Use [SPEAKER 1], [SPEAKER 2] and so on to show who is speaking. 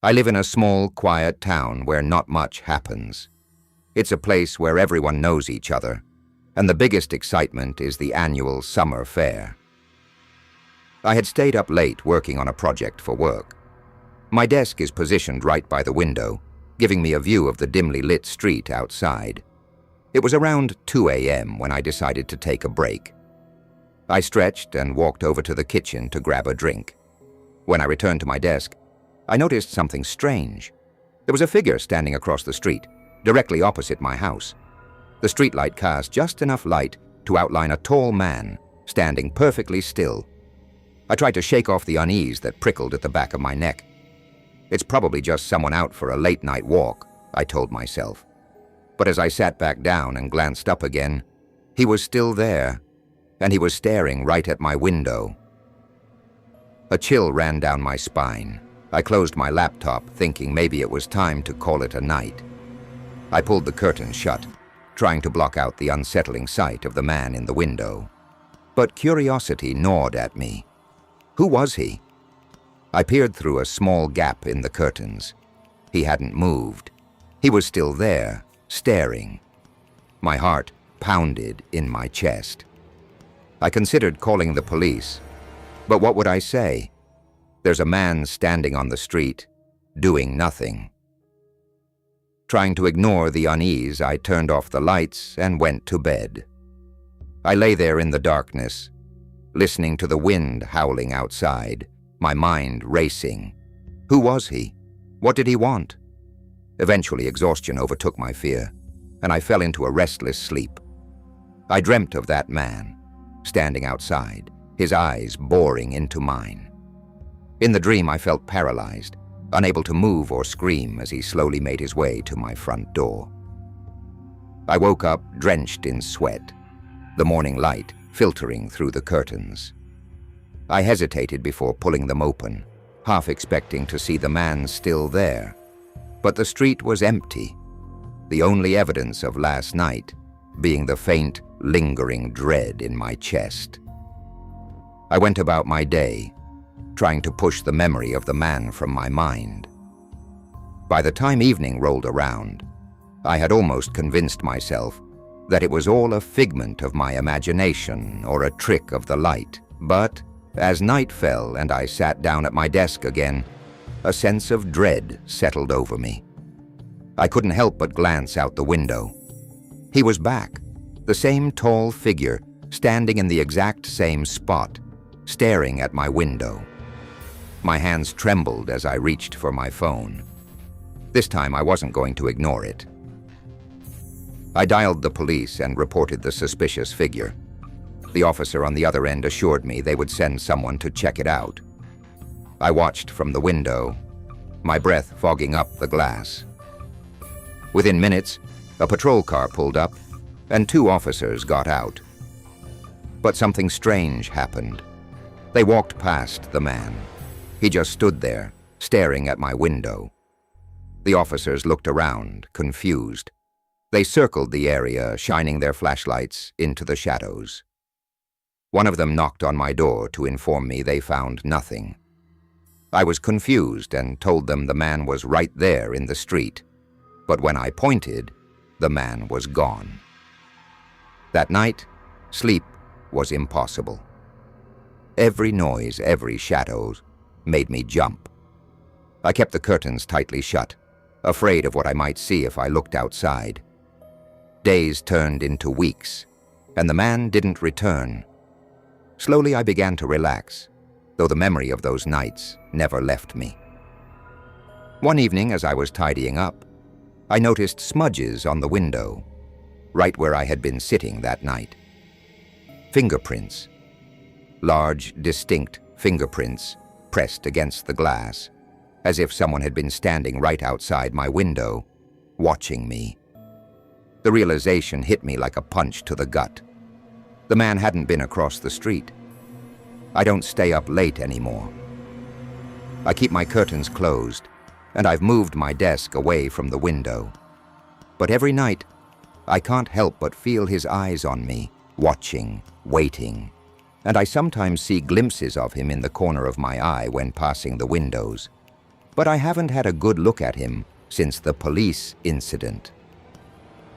[SPEAKER 1] I live in a small, quiet town where not much happens. It's a place where everyone knows each other, and the biggest excitement is the annual summer fair. I had stayed up late working on a project for work. My desk is positioned right by the window, giving me a view of the dimly lit street outside. It was around 2 a.m. when I decided to take a break. I stretched and walked over to the kitchen to grab a drink. When I returned to my desk, I noticed something strange. There was a figure standing across the street, directly opposite my house. The streetlight cast just enough light to outline a tall man standing perfectly still. I tried to shake off the unease that prickled at the back of my neck. It's probably just someone out for a late-night walk, I told myself. But as I sat back down and glanced up again, he was still there, and he was staring right at my window. A chill ran down my spine. I closed my laptop, thinking maybe it was time to call it a night. I pulled the curtains shut, trying to block out the unsettling sight of the man in the window. But curiosity gnawed at me. Who was he? I peered through a small gap in the curtains. He hadn't moved. He was still there, staring. My heart pounded in my chest. I considered calling the police, but what would I say? There's a man standing on the street, doing nothing. Trying to ignore the unease, I turned off the lights and went to bed. I lay there in the darkness, listening to the wind howling outside, my mind racing. Who was he? What did he want? Eventually, exhaustion overtook my fear, and I fell into a restless sleep. I dreamt of that man, standing outside, his eyes boring into mine. In the dream, I felt paralyzed, unable to move or scream as he slowly made his way to my front door. I woke up drenched in sweat, the morning light filtering through the curtains. I hesitated before pulling them open, half expecting to see the man still there. But the street was empty, the only evidence of last night being the faint, lingering dread in my chest. I went about my day, trying to push the memory of the man from my mind. By the time evening rolled around, I had almost convinced myself that it was all a figment of my imagination or a trick of the light. But as night fell and I sat down at my desk again, a sense of dread settled over me. I couldn't help but glance out the window. He was back, the same tall figure, standing in the exact same spot, staring at my window. My hands trembled as I reached for my phone. This time I wasn't going to ignore it. I dialed the police and reported the suspicious figure. The officer on the other end assured me they would send someone to check it out. I watched from the window, my breath fogging up the glass. Within minutes, a patrol car pulled up, and 2 officers got out. But something strange happened. They walked past the man. He just stood there, staring at my window. The officers looked around, confused. They circled the area, shining their flashlights into the shadows. One of them knocked on my door to inform me they found nothing. I was confused and told them the man was right there in the street, but when I pointed, the man was gone. That night, sleep was impossible. Every noise, every shadow made me jump. I kept the curtains tightly shut, afraid of what I might see if I looked outside. Days turned into weeks, and the man didn't return. Slowly I began to relax, though the memory of those nights never left me. One evening, as I was tidying up, I noticed smudges on the window, right where I had been sitting that night. Fingerprints. Large, distinct fingerprints pressed against the glass, as if someone had been standing right outside my window, watching me. The realization hit me like a punch to the gut. The man hadn't been across the street. I don't stay up late anymore. I keep my curtains closed, and I've moved my desk away from the window. But every night, I can't help but feel his eyes on me, watching, waiting, and I sometimes see glimpses of him in the corner of my eye when passing the windows. but I haven't had a good look at him since the police incident.